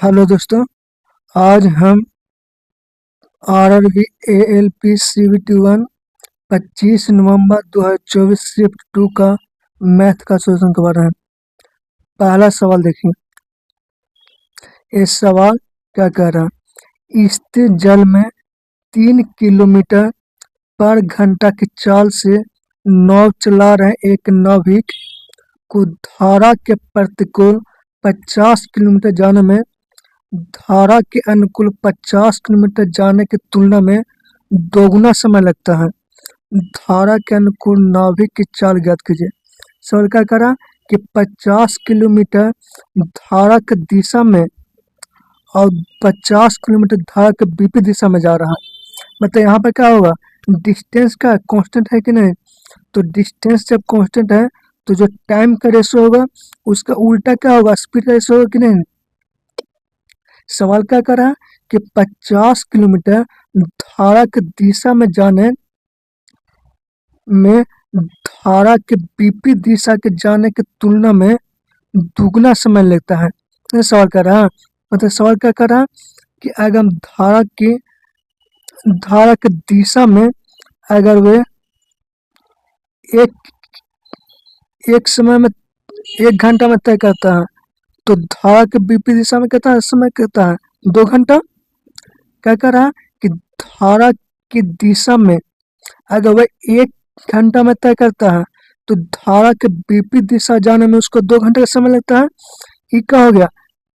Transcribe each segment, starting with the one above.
Hello दोस्तों। आज हम RRB ALP CVT 1 25 नवंबर 2024 शिफ्ट 2 का मैथ का सॉल्यूशन करवा रहे हैं। पहला सवाल देखिए। ये सवाल क्या कह रहा है? स्थिर जल में 3 किलोमीटर पर घंटा की चाल से नाव चला रहे एक नाविक को धारा के प्रतिकूल 50 किलोमीटर जाने में धारा के अनुकूल 50 किलोमीटर जाने की तुलना में दोगुना समय लगता है। धारा के अनुकूल नाविक की चाल ज्ञात कीजिए। सवाल क्या करा कि 50 किलोमीटर धारा की दिशा में और 50 किलोमीटर धारा के विपरीत दिशा में जा रहा है। मतलब यहाँ पर क्या होगा, डिस्टेंस का कांस्टेंट है कि नहीं? तो डिस्टेंस जब कांस्टेंट है तो जो टाइम का रेशो होगा उसका उल्टा क्या होगा, स्पीड का रेशो होगा कि नहीं? सवाल क्या कर रहा है कि 50 किलोमीटर धारा की दिशा में जाने में धारा के विपरीत दिशा के जाने की तुलना में दुगना समय लगता है। ये सवाल कर रहा है। मतलब सवाल क्या कर रहा है कि अगर हम धारा की दिशा में अगर वे एक समय में 1 घंटा में तय करता है तो धारा के विपरीत दिशा में कितना समय कहता है? 2 घंटा। क्या कर रहा है कि धारा की दिशा में अगर वह 1 घंटा में तय करता है तो धारा के विपरीत दिशा जाने में उसको 2 घंटे का समय लगता है। ये क्या हो गया,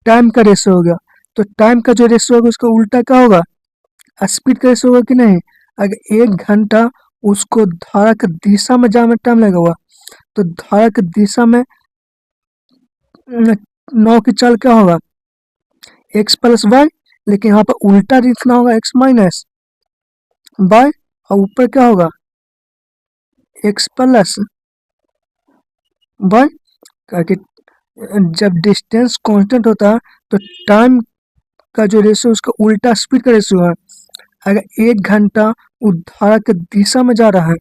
टाइम का रेशो हो गया। तो टाइम का जो रेशो होगा उसका उल्टा क्या होगा, स्पीड का रेशो होगा कि नहीं? अगर 1 घंटा उसको धारा की दिशा में जाने में टाइम लगा हुआ तो धारा की दिशा में नाव की चाल क्या होगा, एक्स प्लस वाई। लेकिन यहाँ पर उल्टा लिखना होगा, एक्स माइनस वाई, और ऊपर क्या होगा, एक्स प्लस वाई। करके जब डिस्टेंस कांस्टेंट होता है तो टाइम का जो रेशो उसका उल्टा स्पीड का रेशो है। अगर 1 घंटा वो धारा की दिशा में जा रहा है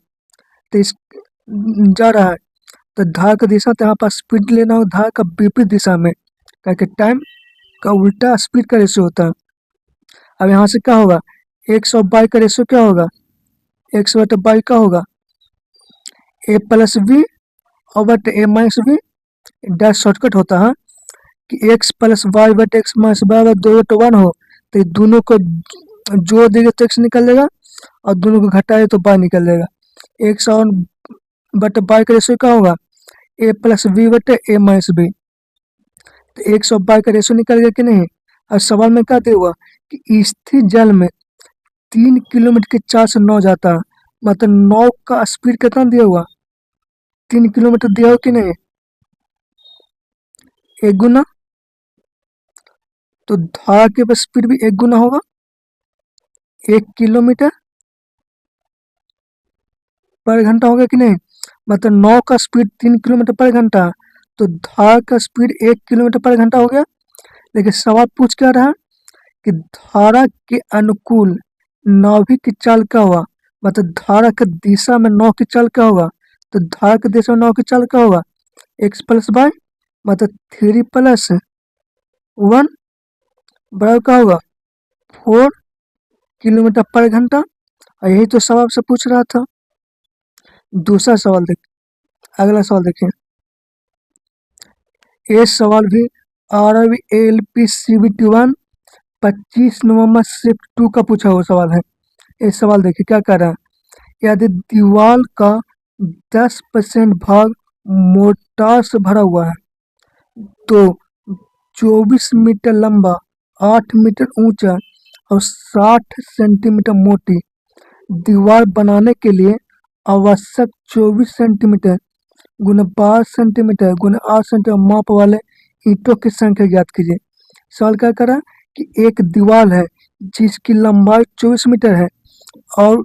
तो धारा की दिशा, तो यहाँ पर स्पीड लेना हो धारा का विपरीत दिशा में, करके टाइम का उल्टा स्पीड का रेशो होता है। अब यहाँ से क्या होगा, 100/2 का रेशो क्या होगा, 100/2 का होगा ए प्लस बी और but A minus B. Dash shortcut होता है कि X plus Y but X minus Y 2/1 हो तो दोनों को जोड़ देंगे तो एक्स निकल लेगा और दोनों को घटाए तो वाई निकल लेगा। 100/2 का रेशो क्या होगा, ए प्लस बी बटे ए माइनस बी। तो 100/2 का रेशो निकल गया कि नहीं? और सवाल में क्या दिया हुआ कि स्थिर जल में 3 किलोमीटर की चाल से नाव जाता है। मतलब नाव का स्पीड कितना दिया हुआ, 3 किलोमीटर दिया हो कि नहीं, 1 गुना। तो धारा के स्पीड भी 1 गुना होगा, 1 किलोमीटर पर घंटा होगा कि नहीं? मतलब नाव का स्पीड 3 किलोमीटर पर घंटा तो धारा का स्पीड 1 किलोमीटर पर घंटा हो गया। लेकिन सवाल पूछ क्या रहा कि धारा के अनुकूल नाविक की चाल क्या हुआ। मतलब धारा की दिशा में नाव की चाल क्या होगा, तो धारा की दिशा में नाव की चाल क्या होगा, एक्स प्लस वाई। मतलब 3+1 बराबर क्या होगा, 4 किलोमीटर पर घंटा। और यही तो सवाल से पूछ रहा था। दूसरा सवाल देख, अगला सवाल देखिए। ये सवाल भी RRB ALP CVT 1 25 नवंबर शिफ्ट 2 का पूछा हुआ सवाल है। ये सवाल देखिए क्या कह रहा है। यदि दीवार का 10% भाग मोर्टार से भरा हुआ है तो 24 मीटर लंबा, 8 मीटर ऊंचा और 60 सेंटीमीटर मोटी दीवार बनाने के लिए आवश्यक 24 सेंटीमीटर गुना 12 सेंटीमीटर गुना 8 सेंटीमीटर माप वाले ईंटों की संख्या ज्ञात कीजिए। सवाल क्या करा कि एक दीवार है जिसकी लंबाई 24 मीटर है और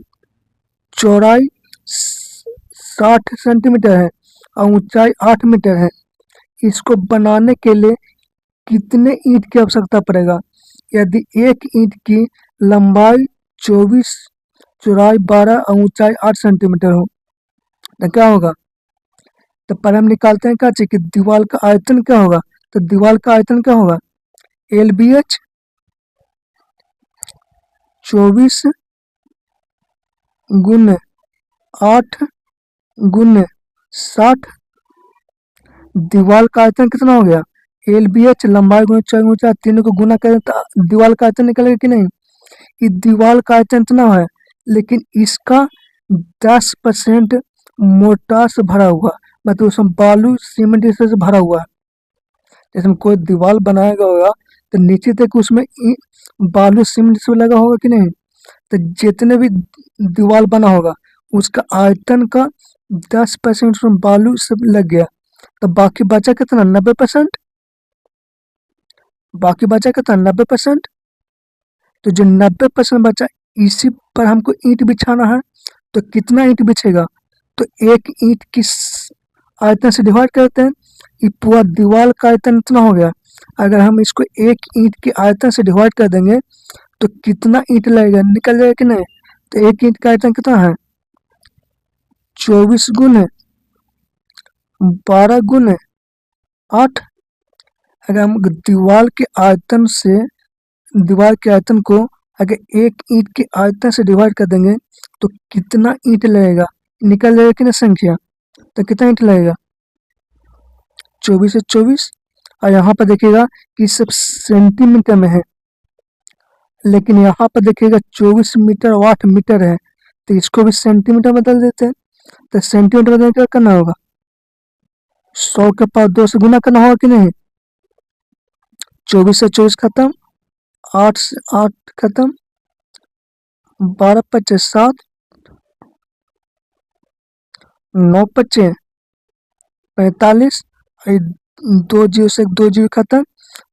चौड़ाई 60 सेंटीमीटर है और ऊंचाई 8 मीटर है। इसको बनाने के लिए कितने ईंट की आवश्यकता पड़ेगा? यदि एक ईंट की लंबाई 24, चौड़ाई 12 और ऊंचाई 8 सेंटीमीटर हो तो क्या होगा? तो पहले हम निकालते हैं क्या चाहिए कि दीवार का आयतन क्या होगा। तो दीवार का आयतन क्या होगा, LBH 24 गुने 8 गुने 60। दीवार का आयतन कितना हो गया? LBH लंबाई गुना चौड़ाई गुना 4 तीनों को गुना करें तो दीवार का आयतन निकलेगा कि नहीं? ये दीवार का आयतन इतना है, लेकिन इसका 10% मोर्टार से भरा हुआ, मतलब उसमें बालू सीमेंट इस तरह से भरा हुआ है। जैसे हम कोई दीवार बनाएगा होगा तो नीचे तक उसमें बालू सीमेंट सब लगा होगा कि नहीं? तो जितने भी दीवार बना होगा उसका आयतन का 10% उसमें बालू सब लग गया, तो बाकी बचा कितना? 90%। बाकी बचा कितना? 90%। तो जो 90% बचा, इसी पर हमको ईंट बिछाना है। तो कितना ईंट बिछेगा? तो एक ईंट किस आयतन से डिवाइड करते हैं, ये पूरा दीवार का आयतन इतना हो गया। अगर हम इसको एक ईंट के आयतन से डिवाइड कर देंगे तो कितना ईंट लगेगा? निकल जाएगा कि नहीं? तो एक ईंट का आयतन कितना है? 24 गुने 12 गुने 8। अगर हम दीवार के आयतन से दीवार के आयतन को अगर एक ईंट के आयतन से डिवाइड कर देंगे तो कितना ईंट लगेगा? निकल जाएगा कि नहीं संख्या? तो कितना ईंट लगेगा? 24 से 24। और यहाँ पर देखिएगा कि सब सेंटीमीटर में है, लेकिन यहाँ पर देखिएगा 24 मीटर 8 मीटर है, तो इसको भी सेंटीमीटर बदल देते हैं। तो सेंटीमीटर बदलने क्या करना होगा? 100 के पावर 2 से गुना करना होगा कि नहीं? 24 से 24 खत्म, 8 से 8 खत्म, 12 पच्चे 7, 9 पच्चे 45, 2 जीरो से 2 जीरो खत्म,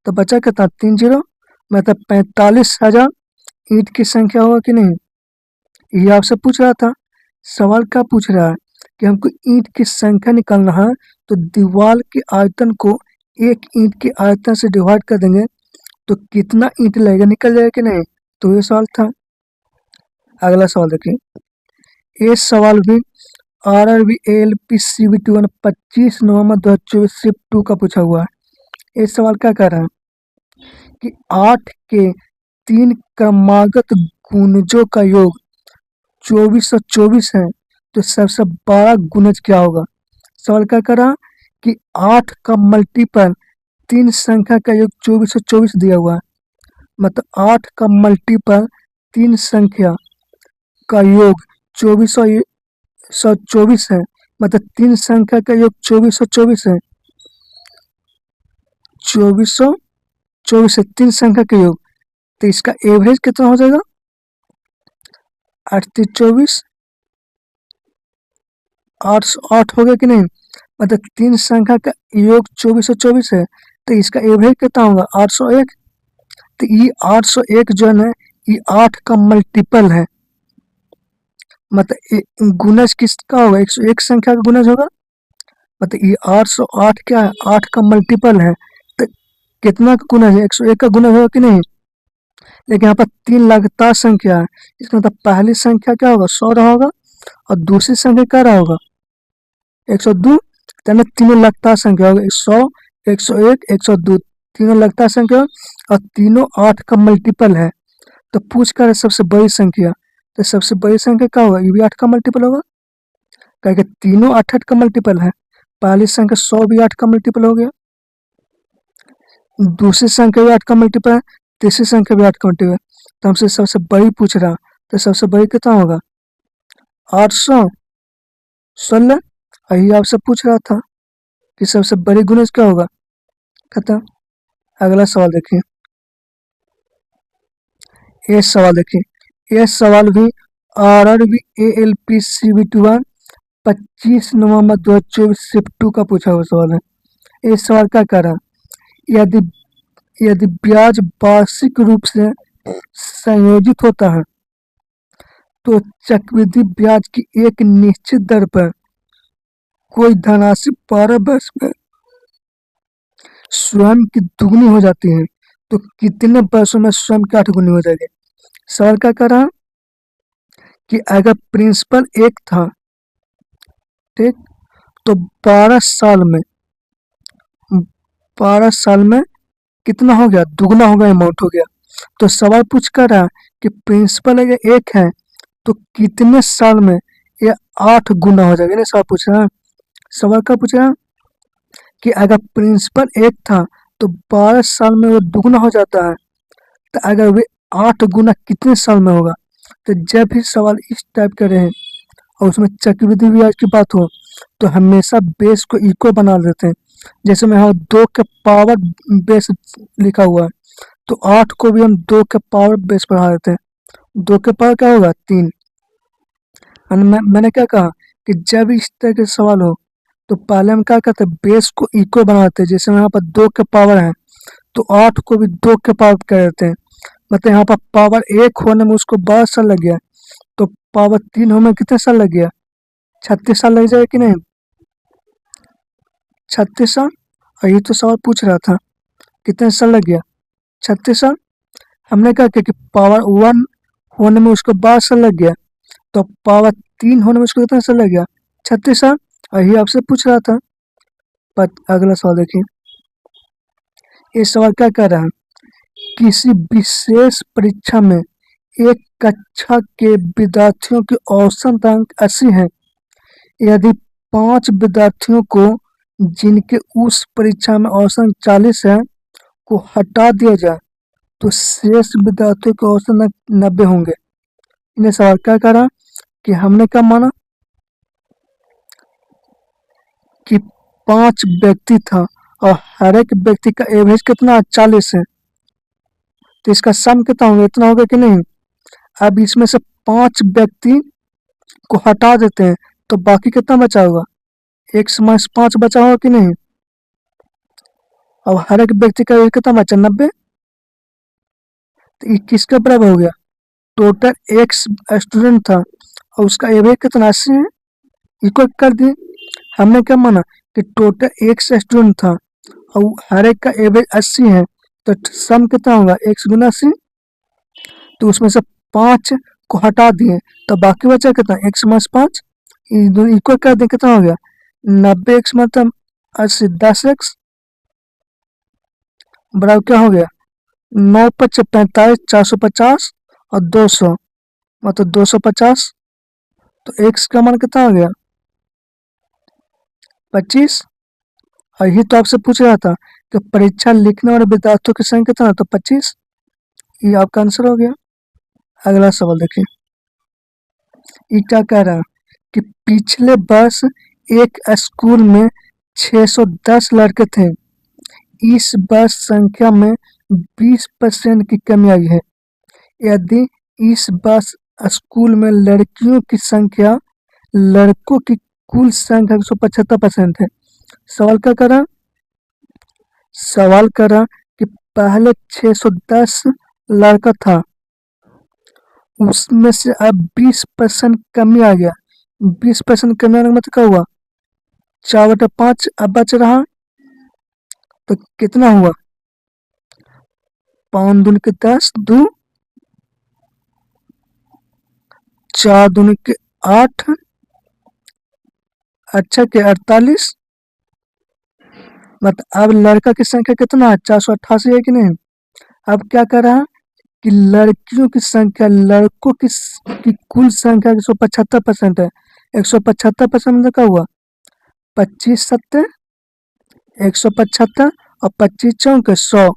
तो बचा कितना? 3 जीरो, मतलब 45,000 ईंट की संख्या होगा कि नहीं? ये आपसे पूछ रहा था। सवाल क्या पूछ रहा है कि हमको ईंट की संख्या निकालना है, तो दीवार के आयतन को एक ईंट के आयतन से डिवाइड कर देंगे तो कितना ईंट लगेगा? निकल जाएगा कि नहीं? तो ये सवाल था। अगला सवाल देखिए, ये सवाल भी RRB ALP CBT 25 नवंबर 2024 शिफ्ट 2 का पूछा हुआ है। ये सवाल क्या कह रहा है कि 8 के 3 क्रमागत गुणजों का योग 2424 है, तो सबसे बड़ा गुणज क्या होगा? सवाल क्या कर रहा कि 8 का मल्टीपल 3 संख्या का योग 2424 दिया हुआ है, मतलब 8 का मल्टीपल 3 संख्या का योग 2424 है, मतलब 3 संख्या का योग 2424 है। 2424 है 3 संख्या का योग, तो इसका एवरेज कितना हो जाएगा? 8 24, 808 हो गया कि नहीं? मतलब 3 संख्या का योग 2424 है, तो इसका एवरेज कितना होगा? 801। तो ये 801 जो है ना, ये 8 का मल्टीपल है, मतलब गुणज किसका होगा? 101 संख्या का गुणज होगा। मतलब ये 808 क्या है? 8 का मल्टीपल है, तो कितना का गुणज है? 101 का गुणज होगा कि नहीं? लेकिन यहाँ पर 3 लगातार संख्या है, इसका मतलब पहली संख्या क्या होगा? 100 रहा होगा, और दूसरी संख्या क्या रहा होगा? 102। तो तीनों लगातार संख्या होगा, 100, 101, 102, तीनों लगातार संख्या, और तीनों 8 का मल्टीपल है। तो पूछ कर सबसे बड़ी संख्या, तो सबसे बड़ी संख्या क्या होगा? ये भी 8 का मल्टीपल होगा, क्योंकि तीनों 8 का मल्टीपल है। पहली संख्या 100 भी 8 का मल्टीपल हो गया, दूसरी संख्या भी 8 का मल्टीपल है, तीसरी संख्या भी 8 का मल्टीपल है। तो हमसे सबसे बड़ी पूछ रहा, तो सबसे बड़ी कितना होगा? 816। यही आपसे पूछ रहा था कि सबसे बड़ी गुणज क्या होगा? खत्म। अगला सवाल देखिए, ये सवाल देखिए, ये सवाल भी RRB ALP CBT 25 नवंबर 2024 शिफ्ट 2 का पूछा हुआ सवाल है। ये सवाल क्या कह रहा है? यदि यदि ब्याज वार्षिक रूप से संयोजित होता है, तो चक्रवृद्धि ब्याज की एक निश्चित दर पर कोई धनराशि 12 वर्ष में स्वयं की दुगनी हो जाती है, तो कितने वर्षों में स्वयं की 8 गुनी हो जाएगी? सवाल क्या कर रहा है कि अगर प्रिंसिपल 1 था, ठीक, तो 12 साल में कितना हो गया, दुगना हो गया, अमाउंट हो गया। तो सवाल पूछ कर रहा है कि प्रिंसिपल अगर 1 है तो कितने साल में ये 8 गुना हो जाएगा, ना सवाल पूछ रहा है। सवाल क्या पूछ रहा है कि अगर प्रिंसिपल 1 था तो 12 साल में वो दुगना हो जाता है, तो अगर वे 8 गुना कितने साल में होगा। तो जब भी सवाल इस टाइप के रहे और उसमें चक्रवृद्धि ब्याज की बात हो तो हमेशा बेस को इक्वल बना देते हैं। जैसे में यहाँ 2 के पावर बेस लिखा हुआ है तो 8 को भी हम 2 के पावर बेस बढ़ा देते हैं। 2 के पावर क्या होगा, 3। मैंने क्या कहा कि जब इस तरह के सवाल हो तो पहले हम क्या करते हैं, बेस को इक्वल बनाते हैं। जैसे यहाँ पर 2 के पावर है तो 8 को भी 2 के पावर कर देते हैं। मतलब यहाँ पर पावर 1 होने में उसको 12 साल लग गया, तो पावर 3 होने में कितने साल लग गया, 36 साल लग जाएगा कि नहीं, 36 साल। और ये तो सवाल पूछ रहा था कितने साल लग गया, 36 साल। हमने क्या किया कि पावर 1 होने में उसको 12 साल लग गया, तो पावर 3 होने में उसको कितना साल लग गया, 36 साल। और ये आपसे पूछ रहा था। पर अगला सवाल देखिए, ये सवाल क्या कह रहा है, किसी विशेष परीक्षा में एक कक्षा के विद्यार्थियों के औसत अंक 80 है। यदि 5 विद्यार्थियों को जिनके उस परीक्षा में औसत 40 है को हटा दिया जाए तो शेष विद्यार्थियों के औसत अंक 90 होंगे। इन्हें सवाल क्या करा कि हमने क्या माना कि 5 व्यक्ति था और हर एक व्यक्ति का एवरेज कितना 40 है, तो इसका सम कितना होगा, इतना होगा कि नहीं। अब इसमें से 5 व्यक्ति को हटा देते हैं तो बाकी कितना बचा होगा, 1/5 बचा होगा कि नहीं। और हर एक व्यक्ति का एवरेज कितना बचा, 90। तो ये किसके बराबर हो गया, टोटल एक्स स्टूडेंट था और उसका एवरेज कितना 80 है, इक्वल कर दिए। हमने क्या माना कि टोटल एक्स स्टूडेंट था और हर एक का एवरेज 80 है, तो सम कितना होगा, 1/80। तो उसमें से 5 को हटा दिए तो बाकी बचा कितना, 1/5। दोनों इक्वल कर दिए, कितना हो गया 90x मतलब 80, 10x बराबर क्या हो गया 9×5 = 45, 450 और 200 मतलब 250। तो x का मान कितना हो गया 25। और ये तो आपसे पूछ रहा था कि परीक्षा लिखने वाले विद्यार्थियों की संख्या कितना, तो 25। ये आपका आंसर हो गया। अगला सवाल देखिए, ये क्या कह रहा है कि पिछले वर्ष एक स्कूल में 610 लड़के थे, इस वर्ष संख्या में 20% की कमी आई है। यदि इस वर्ष स्कूल में लड़कियों की संख्या लड़कों की कुल संख्या 175% है। सवाल क्या करा, सवाल करा कि पहले 610 लड़का था, उसमें से अब 20% कमी आ गया। 20% कमी आने का मतलब क्या हुआ, 4/5 अब बच रहा, तो कितना हुआ 5 दूनी के 10, 2 4 दूनी के 8, अच्छा के 48। मतलब अब लड़का की संख्या कितना है, 488 है कि नहीं। अब क्या कर रहा है कि लड़कियों की संख्या लड़कों की कुल संख्या 175% है। 175% मतलब क्या हुआ, 25×7 175 और 25×4 100,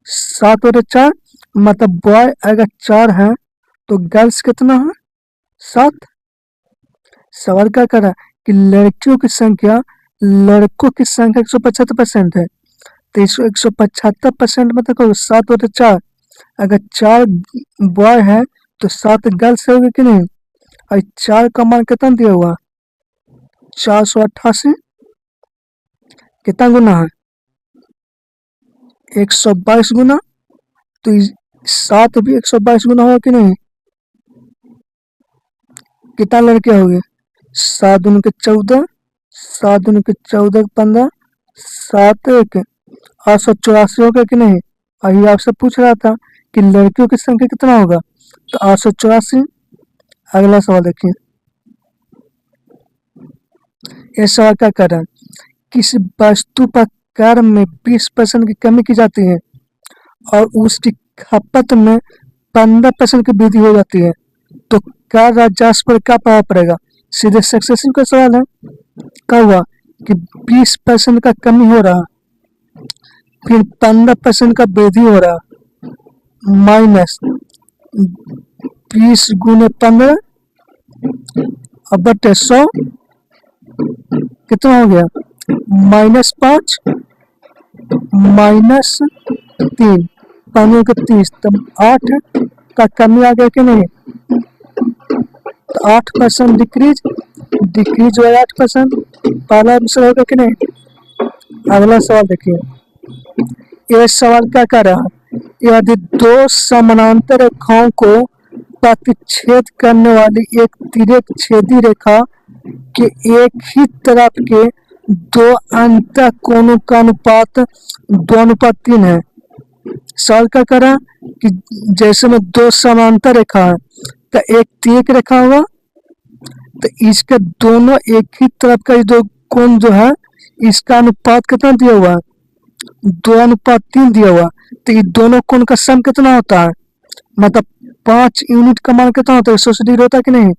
7/4 मतलब बॉय अगर 4 है तो गर्ल्स कितना है 7। सवाल क्या कर रहा है कि लड़कियों की संख्या लड़कों की संख्या 175% है, तो 175% मतलब क्या, 7/4। अगर 4 बॉय है तो 7 गर्ल्स होगी कि नहीं। और 4 का मान कितना दिया हुआ 488, कितना गुना है 122 गुना। तो 7 भी 122 गुना होगा कि नहीं। कितना लड़के हो गए, 7 दूनी के 14, 7 दूनी के 14 15, 7 1 884 होगा कि नहीं। और ये आपसे पूछ रहा था कि लड़कियों की संख्या कितना होगा, तो 884। अगला सवाल देखिए, ये सवाल क्या कर रहा है, किसी वस्तु पर कार्य में 20% की कमी की जाती है और उसकी खपत में 15% की वृद्धि हो जाती है, तो कार्य राजस्व पर क्या प्रभाव पड़ेगा? सीधे सक्सेसिव का सवाल है। क्या हुआ कि 20% का कमी हो रहा, फिर 15% का वृद्धि हो रहा, माइनस 20 गुने 15 और बटे 100 कितना हो गया? -5 -3 5 के 30, तब 8 का कमी आ गया कि नहीं? तो 8% डिक्रीज हुआ 8%। पहला आंसर होगा कि नहीं? अगला सवाल देखिए, ये सवाल क्या कर रहा है? यदि दो समानांतर रेखाओं को प्रतिच्छेद करने वाली एक तिर्यक छेदी रेखा के एक ही तरफ के दो अंतः कोणों का अनुपात 2:3 है। सवाल क्या कर रहा है कि जैसे में दो समांतर रेखा है, तो एक तिर्यक रेखा होगा, तो इसके दोनों एक ही तरफ का दो कोण जो है, इसका अनुपात कितना दिया हुआ है? 2:3 दिया हुआ। तो ये दोनों कोण का सम कितना होता है? मतलब 5 यूनिट का मान कितना होता है? 180 डिग्री होता है कि नहीं?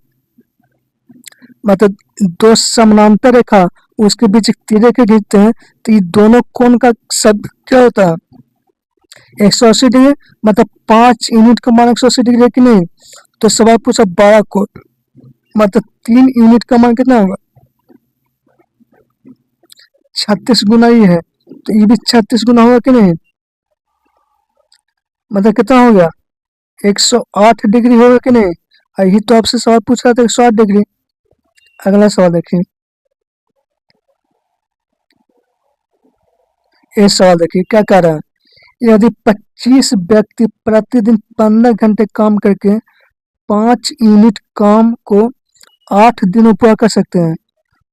मतलब दो समानांतर रेखा उसके बीच एक तिर्यक खींचते हैं, तो ये दोनों कोण का सब क्या होता है? 180 डिग्री। मतलब 5 यूनिट का मान 180 डिग्री है कि नहीं? तो सवाल पूछा 12 कोण, मतलब 3 यूनिट का मान कितना होगा? 36 गुना ही है, तो ये भी 36 गुना होगा कि नहीं? मतलब कितना हो गया? 108 डिग्री होगा कि नहीं? यही तो आपसे सवाल पूछ रहा था, 108 डिग्री। अगला सवाल देखिए, ये सवाल देखिए क्या कह रहा है? यदि 25 व्यक्ति प्रतिदिन 15 घंटे काम करके 5 यूनिट काम को 8 दिनों पूरा कर सकते हैं,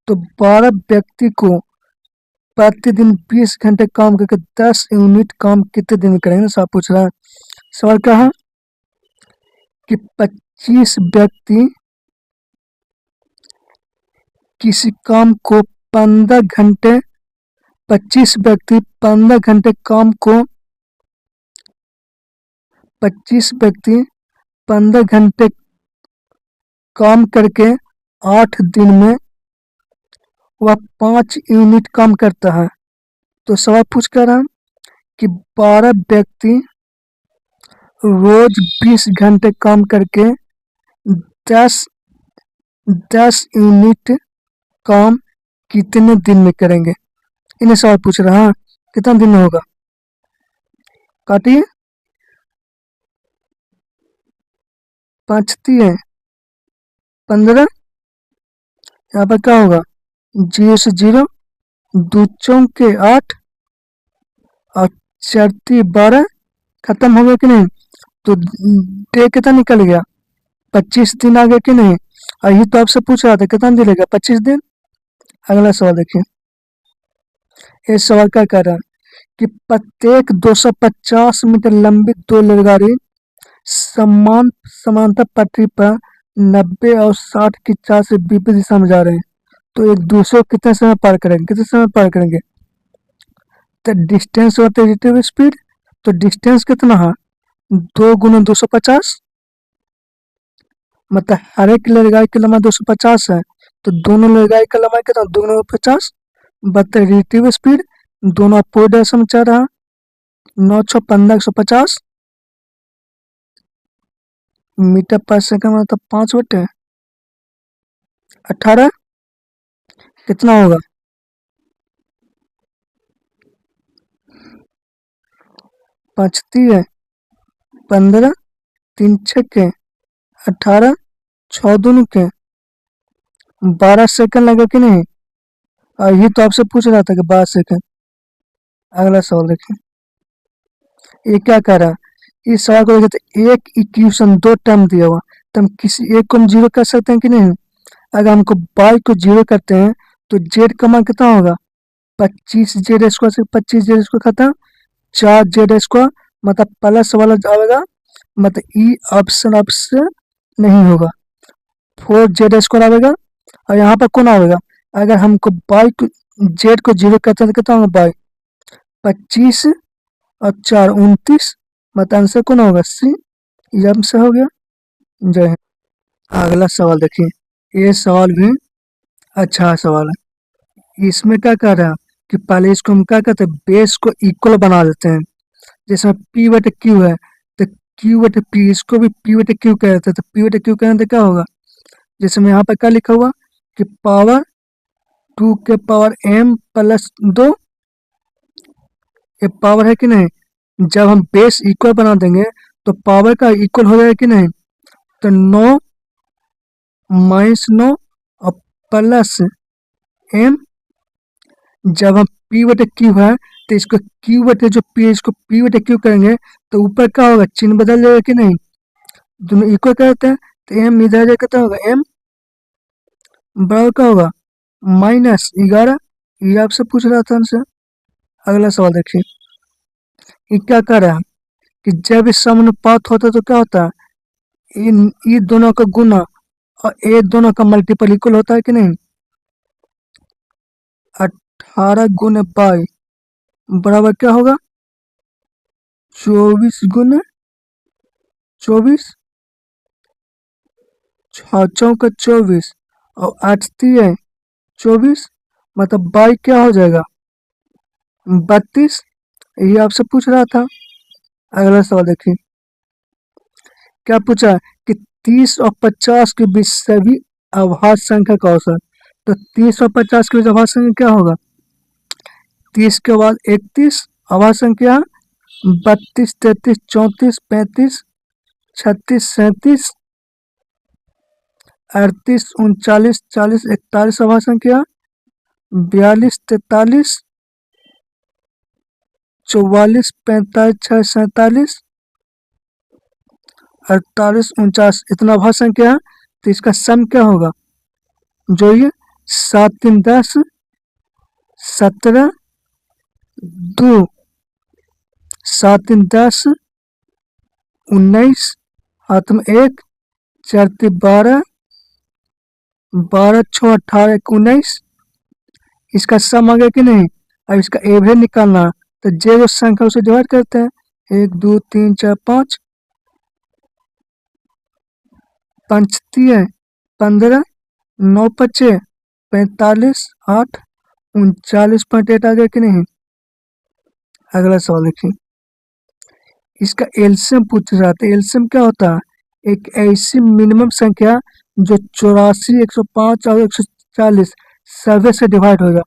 तो 12 व्यक्ति को प्रतिदिन 20 घंटे काम करके 10 यूनिट काम कितने दिन में करेंगे? सवाल पूछ रहा है। सवाल क्या है कि 25 व्यक्ति किसी काम को 15 घंटे 25 व्यक्ति 15 घंटे काम को 25 व्यक्ति 15 घंटे काम करके 8 दिन में वह 5 यूनिट काम करता है, तो सवाल पूछ कर रहा कि 12 व्यक्ति रोज 20 घंटे काम करके 10 यूनिट काम कितने दिन में करेंगे? इन्हें सवाल पूछ रहा है, कितना दिन में होगा? काटिए, 5 है 15, यहाँ पर क्या होगा? 0 से 0, 2 चौके 8 और 4 12, खत्म हो गया कि नहीं? तो डे कितना निकल गया? 25 दिन आ गया कि नहीं? यही तो आपसे पूछ रहा था, कितना दिन लगेगा? 25 दिन। अगला सवाल देखिए, ये सवाल क्या कर रहा है कि प्रत्येक 250 मीटर लंबी दो रेलगाड़ी समांतर पटरी पर 90 और 60 की चाल से विपरीत दिशा में जा रहे हैं, तो एक दूसरे को कितने समय पार करेंगे? कितने समय पार करेंगे? तो डिस्टेंस और रिलेटिव स्पीड, तो डिस्टेंस कितना है? 2 गुना 250, मतलब हर एक रेलगाड़ी की लंबाई 250 है, तो दोनों रेलगाड़ी का लंबाई कितना? 2 गुना 50। बता रिलेटिव स्पीड, दोनों अपोजिट डायरेक्शन में चल रहा, 9 6 15 150 मीटर पर सेकंड, मतलब 5/18 कितना होगा? 5 है 15, 3 6 18, 6 दूनी के 12 सेकंड लगा कि नहीं? ये तो आपसे पूछ रहा था कि 12 सेकंड। अगला सवाल देखिए, ये क्या कह रहा है? इस सवाल को देखे तो एक इक्वेशन 2 टर्म दिया हुआ, तो हम किसी एक को हम जीरो कर सकते हैं कि नहीं? अगर हमको y को जीरो करते हैं तो z का मान कितना होगा? 25z स्क्वायर से 25z स्क्वायर खत्म, 4z स्क्वायर, मतलब प्लस वाला आएगा, मतलब ई ऑप्शन नहीं होगा, 4z स्क्वायर आएगा। और यहाँ पर कौन आएगा? अगर हमको y को z को जीरो करते हैं तो कितना होगा? y 25 और 4 29, मतलब आंसर कौन होगा? सी। ये आंसर हो गया। जय हिंद। अगला सवाल देखिए, ये सवाल भी अच्छा सवाल है। इसमें क्या कर रहा है कि पहले इसको हम क्या करते हैं, बेस को इक्वल बना देते हैं। जैसे पी बटे क्यू है तो क्यू बटे पी, इसको भी पी बटे क्यू कह देते हैं, तो पी बटे क्यू कहने तो क्या होगा? जैसे मैं यहाँ पर क्या लिखा हुआ कि पावर 2 के पावर m प्लस 2, ये पावर है कि नहीं? जब हम बेस इक्वल बना देंगे तो पावर का इक्वल हो जाएगा कि नहीं? तो 9 माइनस 9 और प्लस m, जब हम p बटे क्यू है तो इसको q बटे जो p है इसको p बटे क्यू करेंगे तो ऊपर क्या होगा? चिन्ह बदल जाएगा कि नहीं? दोनों इक्वल करते हैं तो m इधर जाकर कितना होगा? m बराबर क्या होगा? -11। ये आपसे पूछ रहा था हमसे। अगला सवाल देखिए, ये क्या कर रहा है कि जब इस समानुपात होता है तो क्या होता है? इन ये दोनों का गुना और ये दोनों का मल्टीपल इक्वल होता है कि नहीं? 18 गुने बाई बराबर क्या होगा? 24 गुने 24, 6 चौका 24 और 8 तिया 24, मतलब बाई क्या हो जाएगा? 32। ये आपसे पूछ रहा था। अगला सवाल देखिए, क्या पूछा है कि 30 और 50 के बीच सभी अभाज्य संख्या का औसत। तो 30 और 50 के बीच अभाज्य संख्या क्या होगा? 30 के बाद 31 अभाज्य संख्या, 32 33 34 35 36 37 38 39 40 41 अभाज्य संख्या, 42 43 44 45 6 47 48 49, इतना अभाज्य संख्या है। तो इसका सम क्या होगा? जो ये 7 3 10 17 2 7 3 10 19, हाथ में 1 4 3 12 12 6 18 19, इसका सम आ गया कि नहीं? अब इसका एवरेज निकालना है, तो जे वो संख्या उसे डिवाइड करते हैं। 1 2 3 4 5 पंचतीय 15 9 पचे 45 8 39.8 आ गया कि नहीं? अगला सवाल देखिए, इसका एलसीएम पूछ रहा था। एलसीएम क्या होता है? एक ऐसी मिनिमम संख्या जो 84 105 और 140 सभी से डिवाइड होगा।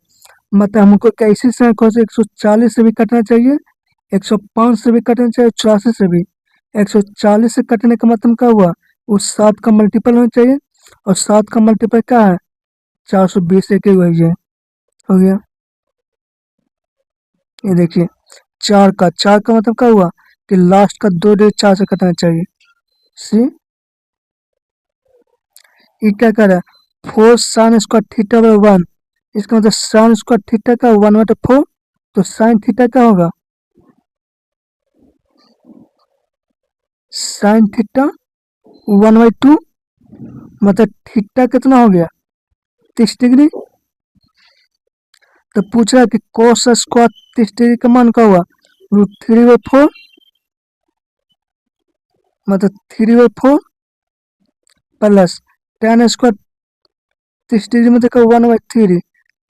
मतलब हमको एक ऐसी संख्या से 140 से भी कटना चाहिए, 105 से भी कटना चाहिए, 84 से भी। 140 से कटने का मतलब क्या हुआ? उस 7 का मल्टीपल होना चाहिए, और 7 का मल्टीपल क्या है? 420, एक ही वही है। हो गया। ये देखिए, 4 का मतलब क्या हुआ कि लास्ट का 2 डिजिट 4 से कटना चाहिए। सी। ये क्या कर रहा है? 4 साइन स्क्वायर थीटा बाई 1, इसका मतलब साइन स्क्वायर थीटा का 1/4, तो साइन थीटा क्या होगा? साइन थीटा 1/2, मतलब थीटा कितना हो गया? 30 डिग्री। तो पूछ रहा है कि कोस स्क्वायर 30 डिग्री का मान क्या हुआ? √3/4, मतलब 3/4 प्लस tan स्क्वायर 30 डिग्री में देखो 1/3,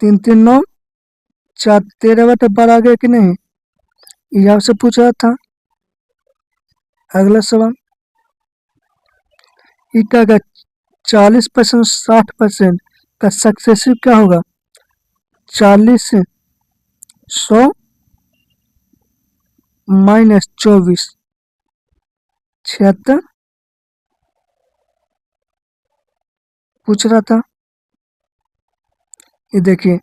3 3 9 4 13/12 आ गया कि नहीं? ये आपसे पूछ रहा था। अगला सवाल, ये क्या का 40% 60% का सक्सेसिव क्या होगा? 40 100 माइनस 24 76 पूछ रहा था। ये देखिए,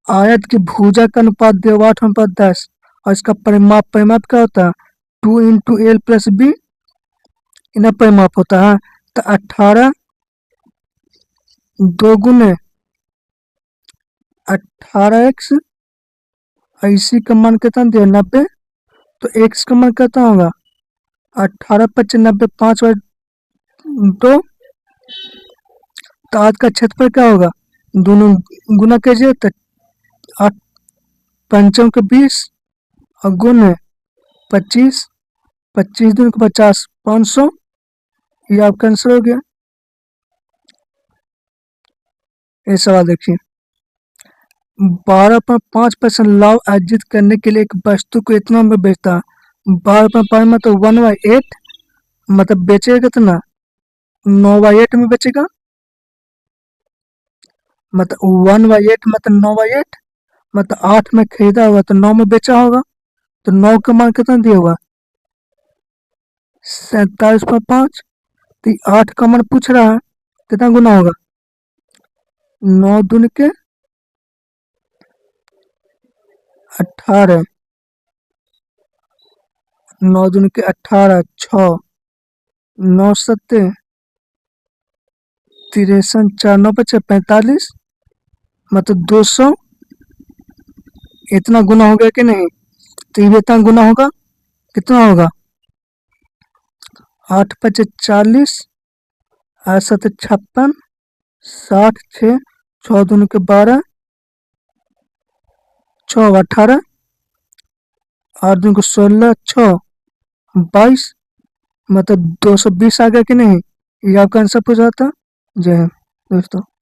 आयत की भुजा का अनुपात देव 8/10, और इसका परिमाप क्या होता है? 2 इंटू एल प्लस बी, इनका परिमाप होता है। तो 18 2 गुने 18x, इसी का मान कितना दिया? 90। तो x का मान कितना होगा? 18 25 90 5/2। तो आज का क्षेत्रफल क्या होगा? दोनों गुना कीजिए तो 8 पंचम के 20 और गुण है 25, 25 दूनी को 50, 500। ये आपका आंसर हो गया। ये सवाल देखिए, 12.5% लाभ अर्जित करने के लिए एक वस्तु को इतना में बेचता है। 12.5 मतलब 1/8, मतलब बेचेगा कितना, 9/8 में बेचेगा। मतलब 1/8 मतलब 9/8, मतलब 8 में खरीदा होगा तो 9 में बेचा होगा, तो 9 का मान कितना दिया होगा, 47.5। तो 8 का मान पूछ रहा है, कितना गुना होगा, 9 दूनी के 18, 9 दूनी के 18, 6, 9 सत्ते 63, 4 9 5 45, मतलब 200। इतना गुना हो गया कि नहीं, तो ये भी इतना गुना होगा, कितना होगा, 8 5 40, 8 7 56, 60 6, 6 दूनी के 12, 6 18, 8 दूनी को 16, 6 22, मतलब 220 आ गया कि नहीं। ये आपका आंसर पूछा था। जय हिंद दोस्तों।